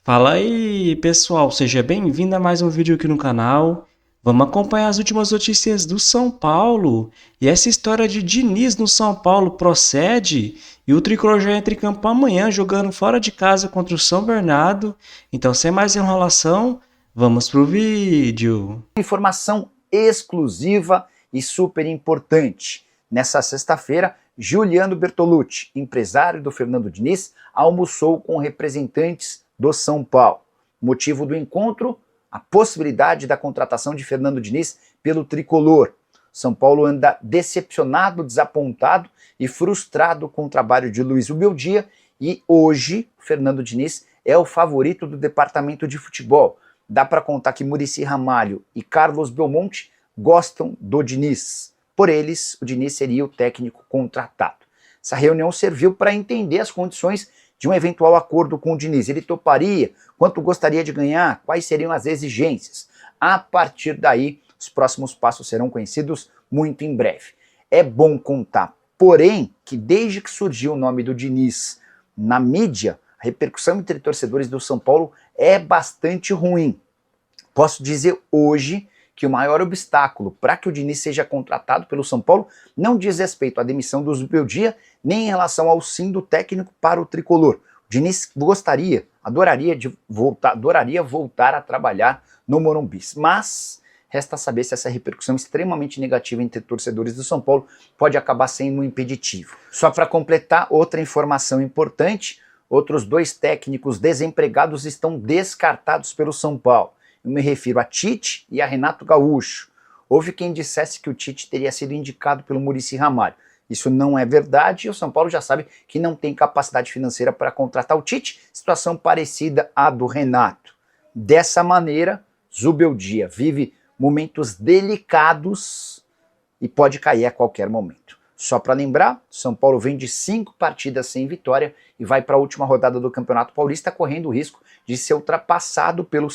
Fala aí, pessoal, seja bem-vindo a mais um vídeo aqui no canal. Vamos acompanhar as últimas notícias do São Paulo. E essa história de Diniz no São Paulo procede e o Tricolor já entra em campo amanhã jogando fora de casa contra o São Bernardo. Então, sem mais enrolação, vamos pro vídeo. Informação exclusiva e super importante. Nessa sexta-feira, Giuliano Bertolucci, empresário do Fernando Diniz, almoçou com representantes do São Paulo. Motivo do encontro, a possibilidade da contratação de Fernando Diniz pelo Tricolor. São Paulo anda decepcionado, desapontado e frustrado com o trabalho de Luiz Ubeldia e hoje Fernando Diniz é o favorito do departamento de futebol. Dá para contar que Muricy Ramalho e Carlos Belmonte gostam do Diniz. Por eles, o Diniz seria o técnico contratado. Essa reunião serviu para entender as condições de um eventual acordo com o Diniz. Ele toparia? Quanto gostaria de ganhar? Quais seriam as exigências? A partir daí, os próximos passos serão conhecidos muito em breve. É bom contar, porém, que desde que surgiu o nome do Diniz na mídia, a repercussão entre torcedores do São Paulo é bastante ruim. Posso dizer hoje que o maior obstáculo para que o Diniz seja contratado pelo São Paulo não diz respeito à demissão do Zubeldia, nem em relação ao sim do técnico para o Tricolor. O Diniz adoraria voltar a trabalhar no Morumbi, mas resta saber se essa repercussão extremamente negativa entre torcedores do São Paulo pode acabar sendo um impeditivo. Só para completar, outra informação importante, outros dois técnicos desempregados estão descartados pelo São Paulo. Eu me refiro a Tite e a Renato Gaúcho. Houve quem dissesse que o Tite teria sido indicado pelo Muricy Ramalho. Isso não é verdade e o São Paulo já sabe que não tem capacidade financeira para contratar o Tite, situação parecida à do Renato. Dessa maneira, Zubeldia vive momentos delicados e pode cair a qualquer momento. Só para lembrar, São Paulo vem de 5 partidas sem vitória e vai para a última rodada do Campeonato Paulista correndo o risco de ser ultrapassado pelo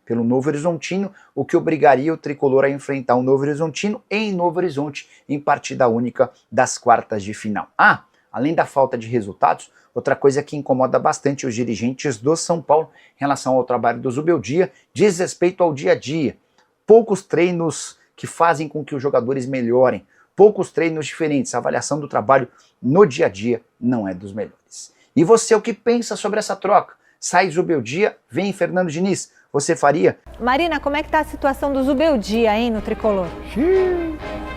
pelo Novo Horizontino, o que obrigaria o Tricolor a enfrentar o Novo Horizontino em Novo Horizonte em partida única das quartas de final. Além da falta de resultados, outra coisa que incomoda bastante os dirigentes do São Paulo em relação ao trabalho do Zubeldia diz respeito ao dia a dia. Poucos treinos que fazem com que os jogadores melhorem, poucos treinos diferentes, a avaliação do trabalho no dia a dia não é dos melhores. E você, o que pensa sobre essa troca? Sai Zubeldia, vem Fernando Diniz, você faria? Marina, como é que tá a situação do Zubeldia, hein, no Tricolor?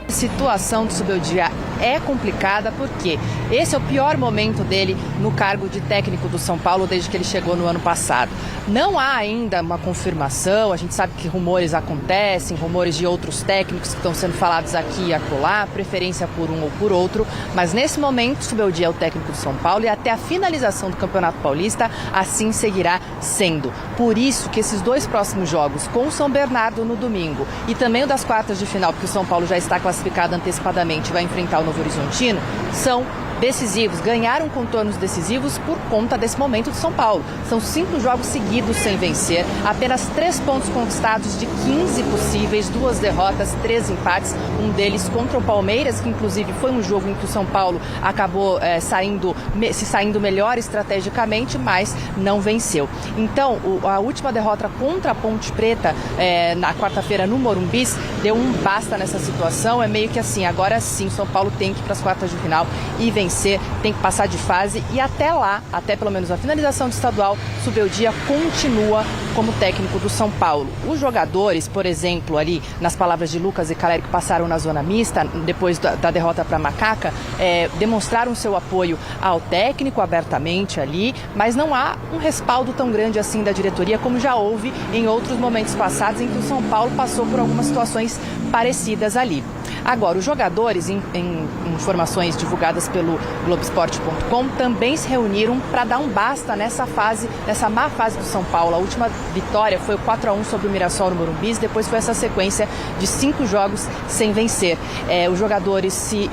A situação do Zubeldia é complicada porque esse é o pior momento dele no cargo de técnico do São Paulo desde que ele chegou no ano passado. Não há ainda uma confirmação, a gente sabe que rumores acontecem, rumores de outros técnicos que estão sendo falados aqui e acolá, preferência por um ou por outro, mas nesse momento o Zubeldia é o técnico do São Paulo e até a finalização do Campeonato Paulista assim seguirá sendo. Por isso que esses dois próximos jogos, com o São Bernardo no domingo e também o das quartas de final, porque o São Paulo já está classificado antecipadamente e vai enfrentar o Novo Horizontino, são decisivos, ganharam contornos decisivos por conta desse momento de São Paulo. São 5 jogos seguidos sem vencer, apenas 3 pontos conquistados de 15 possíveis, 2 derrotas, 3 empates, um deles contra o Palmeiras, que inclusive foi um jogo em que o São Paulo acabou se saindo melhor estrategicamente, mas não venceu. Então, a última derrota contra a Ponte Preta, na quarta-feira no Morumbi, deu um basta nessa situação, é meio que assim, agora sim, o São Paulo tem que ir para as quartas de final e vencer, tem que passar de fase e até lá, até pelo menos a finalização do estadual, Zubeldia continua como técnico do São Paulo. Os jogadores, por exemplo, ali nas palavras de Lucas e Caleri, que passaram na zona mista, depois da derrota para Macaca, demonstraram seu apoio ao técnico abertamente ali, mas não há um respaldo tão grande assim da diretoria como já houve em outros momentos passados em que o São Paulo passou por algumas situações parecidas ali. Agora, os jogadores, em informações divulgadas pelo Globoesporte.com, também se reuniram para dar um basta nessa má fase do São Paulo. A última vitória foi o 4-1 sobre o Mirassol no Morumbi, depois foi essa sequência de 5 jogos sem vencer. Os jogadores se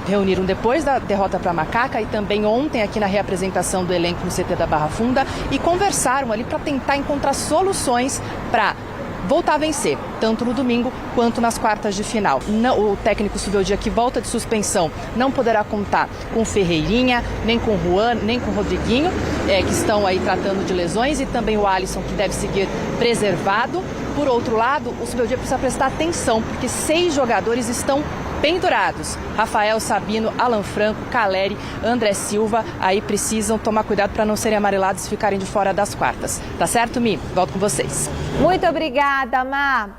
reuniram depois da derrota para a Macaca e também ontem aqui na reapresentação do elenco no CT da Barra Funda e conversaram ali para tentar encontrar soluções para voltar a vencer, tanto no domingo quanto nas quartas de final. O técnico Zubeldia, que volta de suspensão, não poderá contar com o Ferreirinha, nem com o Juan, nem com o Rodriguinho, que estão aí tratando de lesões, e também o Alisson, que deve seguir preservado. Por outro lado, o Zubeldia precisa prestar atenção, porque 6 jogadores estão pendurados. Rafael Sabino, Alan Franco, Caleri, André Silva, aí precisam tomar cuidado para não serem amarelados e ficarem de fora das quartas. Tá certo, Mi? Volto com vocês. Muito obrigada, Má.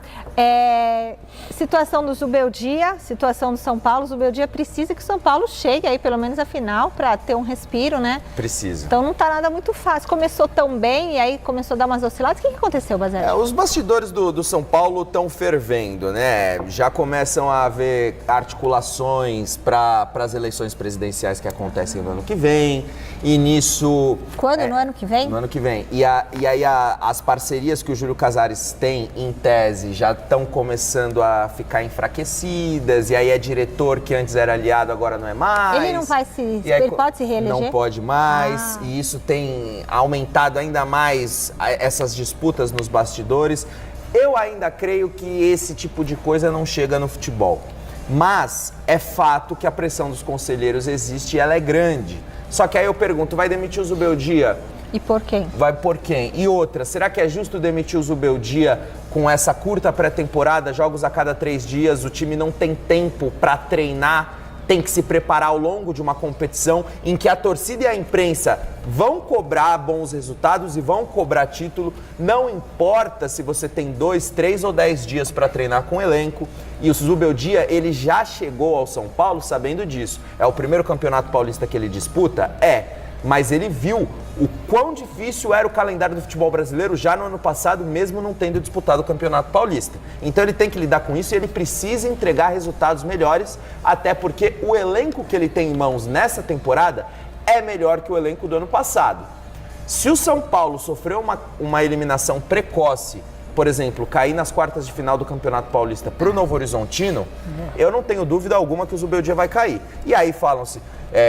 Situação do Zubeldia, situação do São Paulo. O Zubeldia precisa que o São Paulo chegue aí pelo menos a final para ter um respiro, né? Precisa. Então não tá nada muito fácil. Começou tão bem e aí começou a dar umas osciladas. O que aconteceu, Basé? Os bastidores do São Paulo estão fervendo, né? Já começam a haver articulações para as eleições presidenciais que acontecem no ano que vem. E nisso... Quando? No ano que vem? No ano que vem. E aí as parcerias que o Júlio Casares tem, em tese, já estão começando a ficar enfraquecidas. E aí é diretor que antes era aliado, agora não é mais. Ele não vai ele pode se reeleger? Não pode mais. E isso tem aumentado ainda mais essas disputas nos bastidores. Eu ainda creio que esse tipo de coisa não chega no futebol. Mas é fato que a pressão dos conselheiros existe e ela é grande. Só que aí eu pergunto, vai demitir o Zubeldia? E por quem? Vai por quem? E outra, será que é justo demitir o Zubeldia com essa curta pré-temporada, jogos a cada 3 dias, o time não tem tempo para treinar, tem que se preparar ao longo de uma competição em que a torcida e a imprensa vão cobrar bons resultados e vão cobrar título, não importa se você tem 2, 3 ou 10 dias para treinar com o elenco. E o Zubeldia, ele já chegou ao São Paulo sabendo disso. É o primeiro campeonato paulista que ele disputa? Mas ele viu o quão difícil era o calendário do futebol brasileiro já no ano passado, mesmo não tendo disputado o Campeonato Paulista. Então ele tem que lidar com isso e ele precisa entregar resultados melhores, até porque o elenco que ele tem em mãos nessa temporada é melhor que o elenco do ano passado. Se o São Paulo sofreu uma eliminação precoce, por exemplo, cair nas quartas de final do Campeonato Paulista para o Novo Horizontino, eu não tenho dúvida alguma que o Zubeldia vai cair. E aí falam-se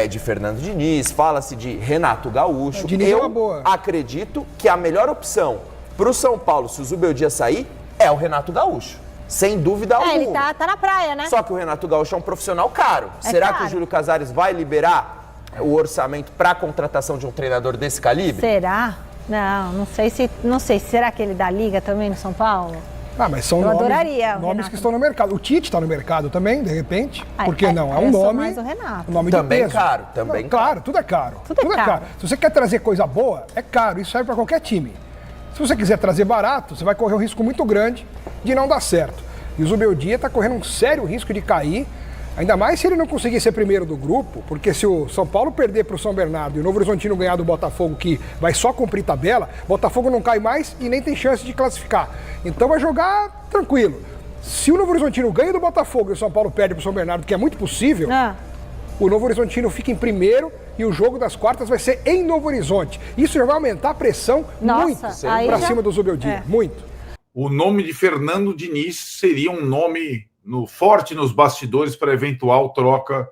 de Fernando Diniz, fala-se de Renato Gaúcho. Eu acredito que a melhor opção para o São Paulo, se o Zubeldia sair, é o Renato Gaúcho. Sem dúvida alguma. Ele tá na praia, né? Só que o Renato Gaúcho é um profissional caro. Será que o Júlio Casares vai liberar o orçamento para a contratação de um treinador desse calibre? Será? Não sei. Será que ele dá liga também no São Paulo? Mas são nomes que estão no mercado. O Tite está no mercado também, de repente. Por que não? É um nome. Mais o Renato. Um nome também de peso. Caro, também claro, tudo é caro. Tudo é caro. Se você quer trazer coisa boa, é caro. Isso serve para qualquer time. Se você quiser trazer barato, você vai correr um risco muito grande de não dar certo. E o Zubeldia está correndo um sério risco de cair. Ainda mais se ele não conseguir ser primeiro do grupo, porque se o São Paulo perder para o São Bernardo e o Novo Horizontino ganhar do Botafogo, que vai só cumprir tabela, Botafogo não cai mais e nem tem chance de classificar. Então vai jogar tranquilo. Se o Novo Horizontino ganha do Botafogo e o São Paulo perde para o São Bernardo, que é muito possível, o Novo Horizontino fica em primeiro e o jogo das quartas vai ser em Novo Horizonte. Isso já vai aumentar a pressão muito para cima do Zubeldia, muito. O nome de Fernando Diniz seria um nome forte nos bastidores para eventual troca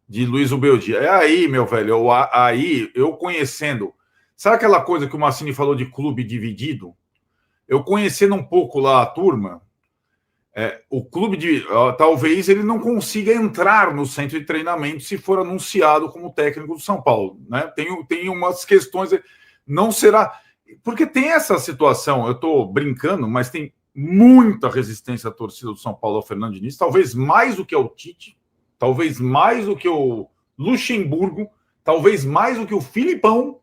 de Luiz Zubeldia. É aí, meu velho, aí eu conhecendo... Sabe aquela coisa que o Massini falou de clube dividido? Eu conhecendo um pouco lá a turma, o clube talvez ele não consiga entrar no centro de treinamento se for anunciado como técnico do São Paulo, né? Tem umas questões... Não será... Porque tem essa situação, eu estou brincando, mas tem muita resistência à torcida do São Paulo ao Fernando Diniz, talvez mais do que ao Tite, talvez mais do que o Luxemburgo, talvez mais do que o Filipão,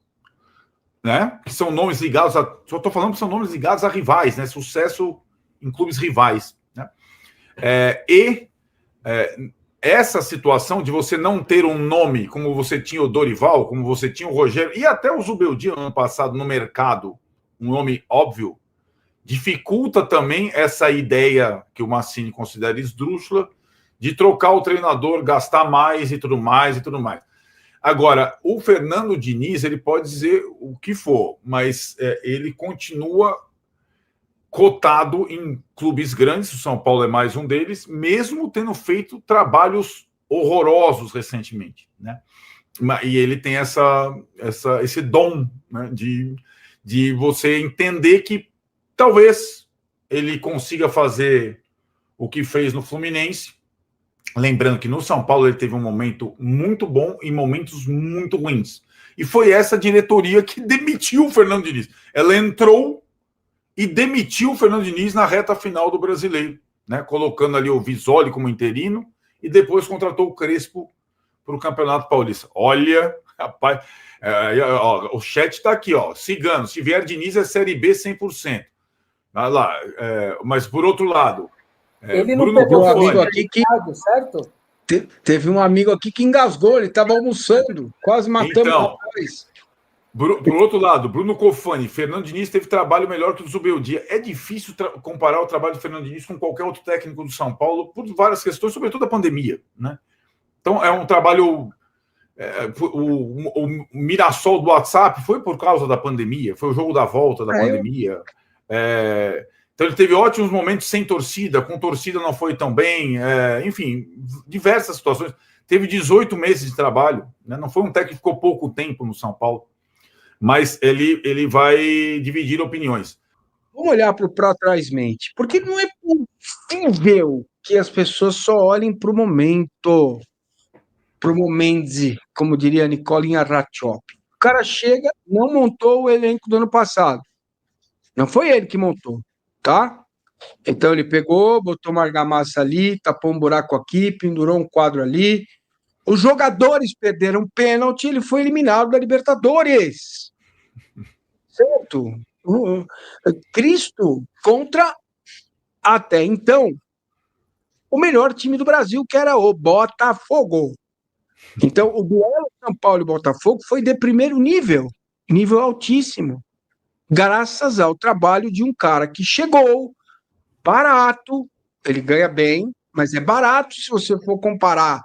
né? Que são nomes ligados a... Só estou falando que são nomes ligados a rivais, né? Sucesso em clubes rivais, né? Essa situação de você não ter um nome como você tinha o Dorival, como você tinha o Rogério, e até o Zubeldia no ano passado no mercado, um nome óbvio, dificulta também essa ideia que o Massini considera esdrúxula de trocar o treinador, gastar mais e tudo mais e tudo mais. Agora, o Fernando Diniz, ele pode dizer o que for, mas ele continua cotado em clubes grandes, o São Paulo é mais um deles, mesmo tendo feito trabalhos horrorosos recentemente, né? E ele tem esse dom, né, de você entender que talvez ele consiga fazer o que fez no Fluminense. Lembrando que no São Paulo ele teve um momento muito bom e momentos muito ruins. E foi essa diretoria que demitiu o Fernando Diniz. Ela entrou e demitiu o Fernando Diniz na reta final do Brasileiro, né? Colocando ali o Visoli como interino e depois contratou o Crespo para o Campeonato Paulista. Olha, rapaz, o chat está aqui, ó. Cigano, se vier Diniz é Série B 100%. Vai lá, mas por outro lado, ele não Bruno pegou um Cofone. amigo aqui que certo? Teve um amigo aqui que engasgou, ele estava almoçando, quase matamos o rapaz. Por outro lado, Bruno Cofone, Fernando Diniz teve trabalho melhor que o Zubeldia. É difícil comparar o trabalho do Fernando Diniz com qualquer outro técnico do São Paulo por várias questões, sobretudo a pandemia, né? Então é um trabalho. O Mirassol do WhatsApp foi por causa da pandemia, foi o jogo da volta da pandemia. Então ele teve ótimos momentos sem torcida, com torcida não foi tão bem, enfim, diversas situações. Teve 18 meses de trabalho, né? Não foi um técnico que ficou pouco tempo no São Paulo, mas ele vai dividir opiniões. Vamos olhar para trás-mente, porque não é possível que as pessoas só olhem para o momento, como diria a Nicolinha Ratchop. O cara chega, não montou o elenco do ano passado. Não foi ele que montou, tá? Então ele pegou, botou uma argamassa ali, tapou um buraco aqui, pendurou um quadro ali. Os jogadores perderam pênalti, ele foi eliminado da Libertadores. Certo? Cristo contra, até então, o melhor time do Brasil, que era o Botafogo. Então, o duelo São Paulo e Botafogo foi de primeiro nível altíssimo, graças ao trabalho de um cara que chegou barato, ele ganha bem, mas é barato se você for comparar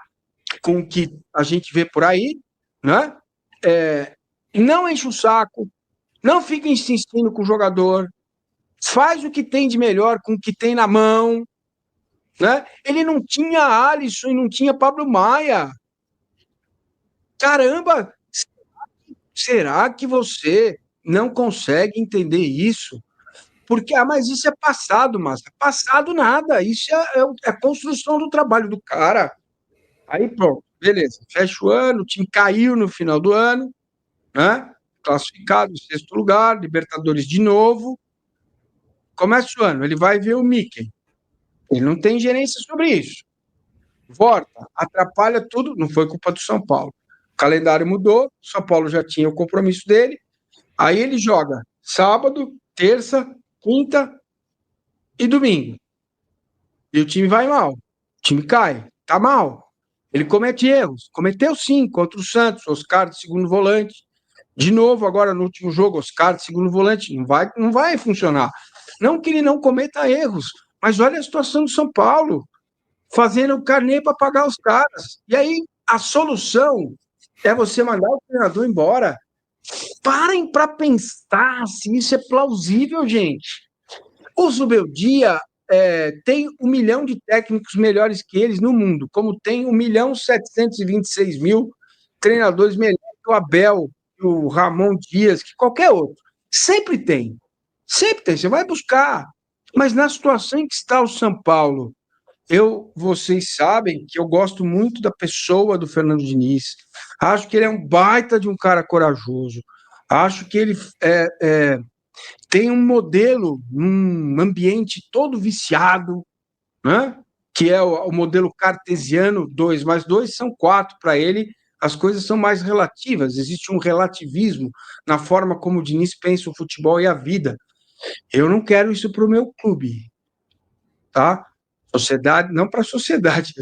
com o que a gente vê por aí, né? Não enche o saco, não fica insistindo com o jogador, faz o que tem de melhor com o que tem na mão, né? Ele não tinha Alisson e não tinha Pablo Maia. Caramba, será que você não consegue entender isso? Porque, mas isso é passado, Márcio. Passado nada, isso é a construção do trabalho do cara. Aí pronto, beleza, fecha o ano, o time caiu no final do ano, né? Classificado em 6º lugar, Libertadores de novo. Começa o ano, ele vai ver o Mickey. Ele não tem gerência sobre isso. Volta, atrapalha tudo, não foi culpa do São Paulo. O calendário mudou, São Paulo já tinha o compromisso dele, aí ele joga sábado, terça, quinta e domingo. E o time vai mal, o time cai, tá mal. Ele comete erros, cometeu sim, contra o Santos, Oscar de segundo volante. De novo, agora no último jogo, Oscar de segundo volante, não vai funcionar. Não que ele não cometa erros, mas olha a situação do São Paulo, fazendo o carnê para pagar os caras. E aí, a solução é você mandar o treinador embora. Parem para pensar se isso é plausível, gente. O Zubeldia tem 1 milhão de técnicos melhores que eles no mundo, como tem 1.726.000 treinadores melhores que o Abel, que o Ramon Dias, que qualquer outro. Sempre tem. Você vai buscar. Mas na situação em que está o São Paulo, vocês sabem que eu gosto muito da pessoa do Fernando Diniz. Acho que ele é um baita de um cara corajoso. Acho que ele tem um modelo, um ambiente todo viciado, né? Que é o modelo cartesiano, 2 mais 2 são 4 para ele. As coisas são mais relativas. Existe um relativismo na forma como o Diniz pensa o futebol e a vida. Eu não quero isso para o meu clube, tá? Sociedade, não para a Sociedade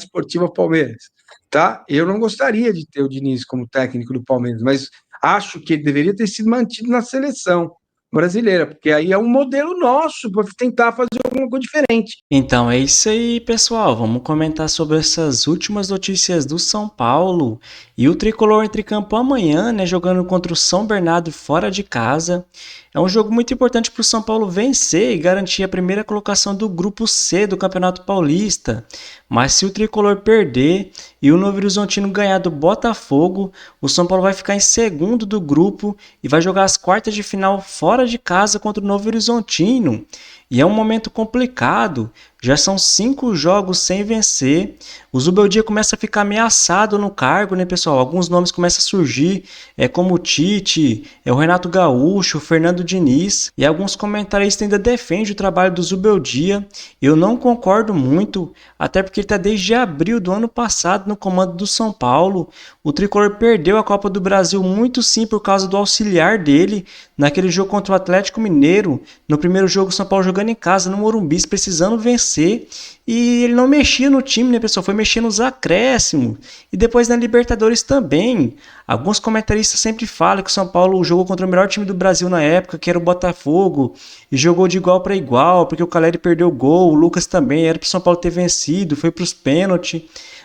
Esportiva Palmeiras, tá? Eu não gostaria de ter o Diniz como técnico do Palmeiras, mas acho que ele deveria ter sido mantido na seleção brasileira, porque aí é um modelo nosso para tentar fazer alguma coisa diferente. Então é isso aí, pessoal. Vamos comentar sobre essas últimas notícias do São Paulo. E o Tricolor entra em campo amanhã, né, jogando contra o São Bernardo fora de casa. É um jogo muito importante para o São Paulo vencer e garantir a primeira colocação do Grupo C do Campeonato Paulista. Mas se o Tricolor perder e o Novo Horizontino ganhar do Botafogo, o São Paulo vai ficar em segundo do grupo e vai jogar as quartas de final fora fora de casa contra o Novo Horizontino. E é um momento complicado, já são 5 jogos sem vencer. O Zubeldia começa a ficar ameaçado no cargo, né, pessoal? Alguns nomes começam a surgir, como o Tite, o Renato Gaúcho, o Fernando Diniz. E alguns comentaristas ainda defendem o trabalho do Zubeldia. Eu não concordo muito, até porque ele está desde abril do ano passado no comando do São Paulo. O Tricolor perdeu a Copa do Brasil muito sim por causa do auxiliar dele naquele jogo contra o Atlético Mineiro. No primeiro jogo, o São Paulo jogando em casa, no Morumbi, precisando vencer. E ele não mexia no time, né, pessoal? Foi mexer nos acréscimos. E depois na Libertadores também. Alguns comentaristas sempre falam que o São Paulo jogou contra o melhor time do Brasil na época, que era o Botafogo, e jogou de igual para igual, porque o Caleri perdeu o gol, o Lucas também, era para o São Paulo ter vencido, foi para os pênaltis.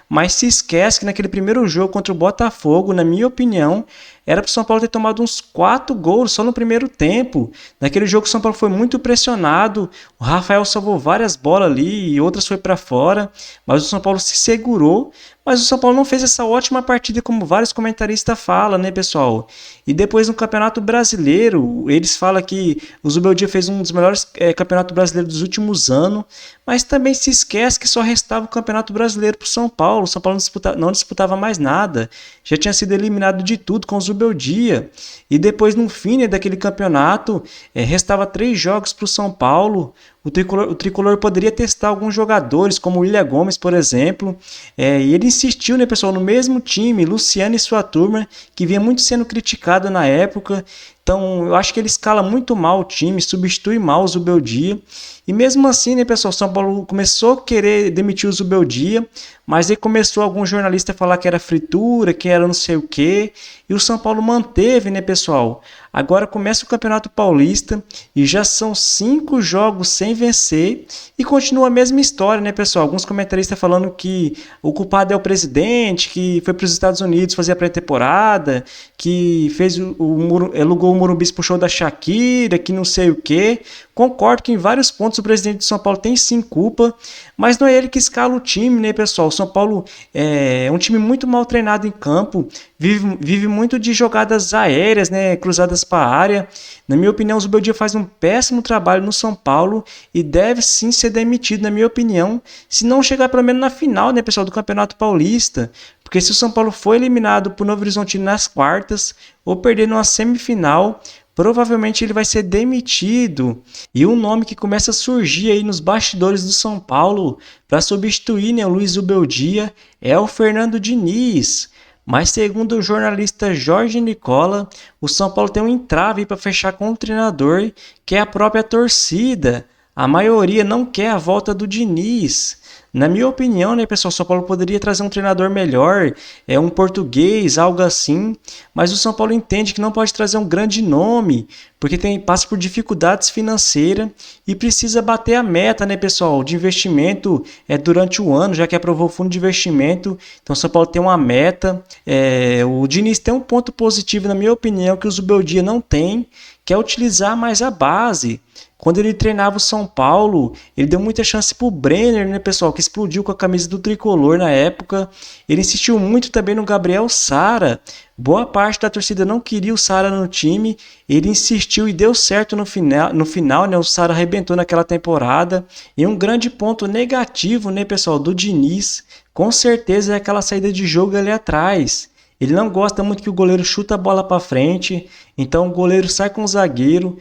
Mas se esquece que naquele primeiro jogo contra o Botafogo, na minha opinião, era para o São Paulo ter tomado uns 4 gols só no primeiro tempo. Naquele jogo o São Paulo foi muito pressionado, o Rafael salvou várias bolas ali e outras foi para fora, mas o São Paulo se segurou. Mas o São Paulo não fez essa ótima partida como vários comentaristas falam, né, pessoal? E depois no Campeonato Brasileiro, eles falam que o Zubeldia fez um dos melhores campeonatos brasileiros dos últimos anos, mas também se esquece que só restava o Campeonato Brasileiro para o São Paulo. O São Paulo não disputava mais nada, já tinha sido eliminado de tudo com o Zubeldia. E depois, no fim, né, daquele campeonato, restava 3 jogos para o São Paulo. O Tricolor poderia testar alguns jogadores, como o William Gomes, por exemplo. E ele insistiu, né, pessoal, no mesmo time, Luciano e sua turma, que vinha muito sendo criticado na época. Então, eu acho que ele escala muito mal o time, substitui mal o Zubeldia. E mesmo assim, né, pessoal, o São Paulo começou a querer demitir o Zubeldia, mas aí começou algum jornalista a falar que era fritura, que era não sei o quê. E o São Paulo manteve, né, pessoal? Agora começa o Campeonato Paulista e já são 5 jogos sem vencer e continua a mesma história, né, pessoal? Alguns comentaristas falando que o culpado é o presidente, que foi para os Estados Unidos fazer a pré-temporada, que fez alugou o Morumbi pro show da Shakira, que não sei o quê. Concordo que em vários pontos o presidente de São Paulo tem sim culpa, mas não é ele que escala o time, né, pessoal? O São Paulo é um time muito mal treinado em campo, vive muito de jogadas aéreas, né, cruzadas para a área. Na minha opinião, o Zubeldia faz um péssimo trabalho no São Paulo e deve sim ser demitido, na minha opinião, se não chegar pelo menos na final, né, pessoal, do Campeonato Paulista. Porque se o São Paulo for eliminado por Novo Horizontino nas quartas ou perder numa semifinal, provavelmente ele vai ser demitido. E um nome que começa a surgir aí nos bastidores do São Paulo para substituir, né, o Luiz Zubeldia é o Fernando Diniz. Mas segundo o jornalista Jorge Nicola, o São Paulo tem um entrave para fechar com o treinador, que é a própria torcida. A maioria não quer a volta do Diniz. Na minha opinião, né, pessoal, o São Paulo poderia trazer um treinador melhor, um português, algo assim, mas o São Paulo entende que não pode trazer um grande nome, porque passa por dificuldades financeiras e precisa bater a meta, né, pessoal, de investimento durante o ano, já que aprovou o fundo de investimento. Então o São Paulo tem uma meta. O Diniz tem um ponto positivo, na minha opinião, que o Zubeldia não tem, que é utilizar mais a base. Quando ele treinava o São Paulo, ele deu muita chance pro Brenner, né, pessoal, que explodiu com a camisa do Tricolor na época. Ele insistiu muito também no Gabriel Sara. Boa parte da torcida não queria o Sara no time. Ele insistiu e deu certo no final, né? O Sara arrebentou naquela temporada. E um grande ponto negativo, né, pessoal, do Diniz, com certeza é aquela saída de jogo ali atrás. Ele não gosta muito que o goleiro chuta a bola para frente, então o goleiro sai com o zagueiro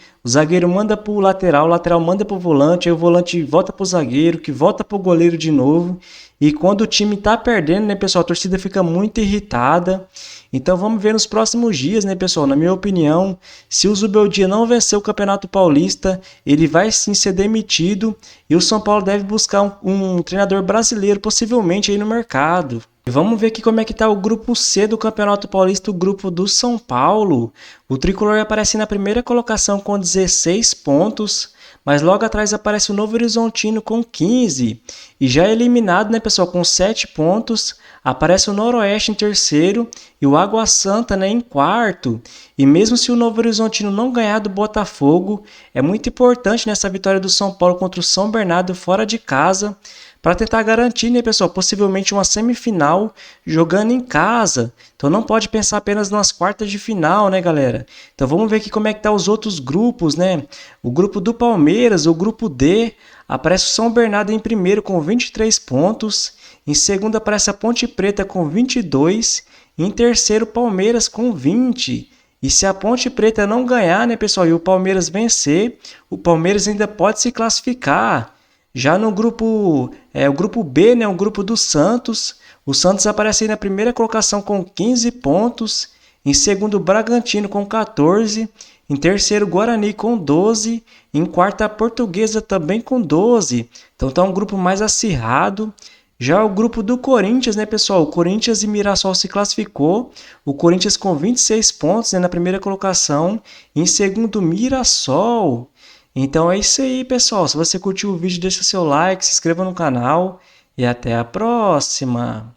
manda para o lateral manda para o volante, aí o volante volta para o zagueiro, que volta para o goleiro de novo. E quando o time está perdendo, né, pessoal, a torcida fica muito irritada. Então vamos ver nos próximos dias, né, pessoal, na minha opinião, se o Zubeldia não vencer o Campeonato Paulista, ele vai sim ser demitido e o São Paulo deve buscar um treinador brasileiro, possivelmente aí no mercado. Vamos ver aqui como é que está o grupo C do Campeonato Paulista, o grupo do São Paulo. O Tricolor aparece na primeira colocação com 16 pontos, mas logo atrás aparece o Novo Horizontino com 15. E já eliminado, né, pessoal, com 7 pontos, aparece o Noroeste em terceiro e o Água Santa, né, em quarto. E mesmo se o Novo Horizontino não ganhar do Botafogo, é muito importante nessa vitória do São Paulo contra o São Bernardo fora de casa, para tentar garantir, né, pessoal, possivelmente uma semifinal jogando em casa. Então não pode pensar apenas nas quartas de final, né, galera? Então vamos ver aqui como é que tá os outros grupos, né? O grupo do Palmeiras, o grupo D, aparece o São Bernardo em primeiro com 23 pontos, em segundo aparece a Ponte Preta com 22, e em terceiro Palmeiras com 20. E se a Ponte Preta não ganhar, né, pessoal, e o Palmeiras vencer, o Palmeiras ainda pode se classificar. Já no grupo, o grupo B, né, o grupo do Santos, o Santos aparece aí na primeira colocação com 15 pontos, em segundo o Bragantino com 14, em terceiro Guarani com 12, em quarto a Portuguesa também com 12. Então tá um grupo mais acirrado. Já o grupo do Corinthians, né, pessoal? O Corinthians e Mirassol se classificou. O Corinthians com 26 pontos, né, na primeira colocação. Em segundo, Mirassol. Então é isso aí, pessoal. Se você curtiu o vídeo, deixa seu like, se inscreva no canal e até a próxima.